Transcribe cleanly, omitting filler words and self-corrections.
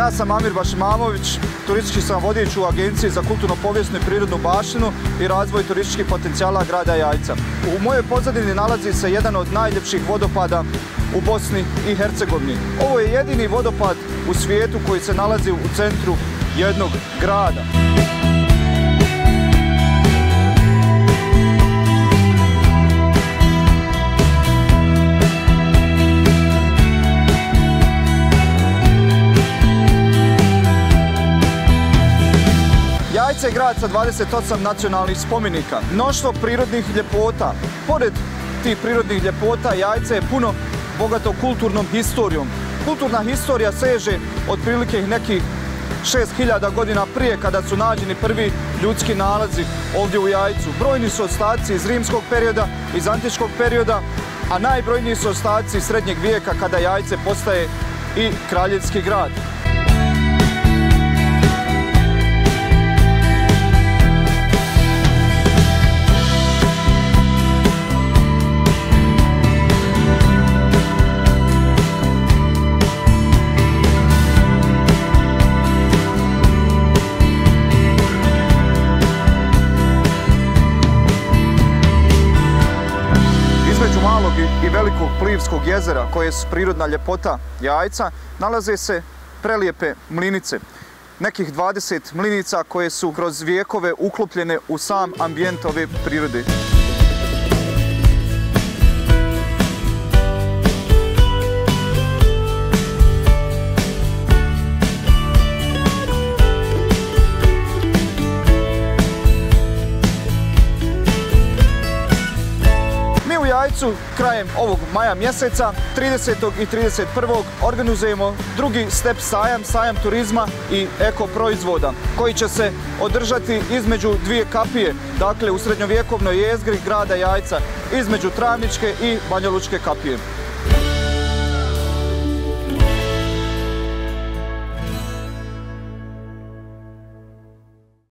Ja sam Amir Bašimamović, turistički sam vodič u Agenciji za kulturno-povijesnu i prirodnu baštinu i razvoj turističkih potencijala grada Jajca. U mojoj pozadini nalazi se jedan od najljepših vodopada u Bosni i Hercegovini. Ovo je jedini vodopad u svijetu koji se nalazi u centru jednog grada. Jajce je grad sa 28 nacionalnih spomenika, mnoštvo prirodnih ljepota. Pored tih prirodnih ljepota, Jajce je puno bogato kulturnom historijom. Kulturna historija seže otprilike nekih 6000 godina prije, kada su nađeni prvi ljudski nalazi ovdje u Jajcu. Brojni su ostaci iz rimskog perioda, iz antičkog perioda, a najbrojniji su ostaci iz srednjeg vijeka, kada Jajce postaje i kraljevski grad. Između malog i velikog Plivskog jezera, koje je prirodna ljepota Jajca, nalaze se prelijepe mlinice. Nekih 20 mlinica koje su kroz vijekove uklopljene u sam ambijent ove prirode. U Jajcu krajem ovog maja mjeseca, 30. i 31. organizujemo drugi step sajam turizma i eko proizvoda, koji će se održati između dvije kapije, dakle u srednjovjekovnoj jezgri grada Jajca, između Travničke i Banjalučke kapije.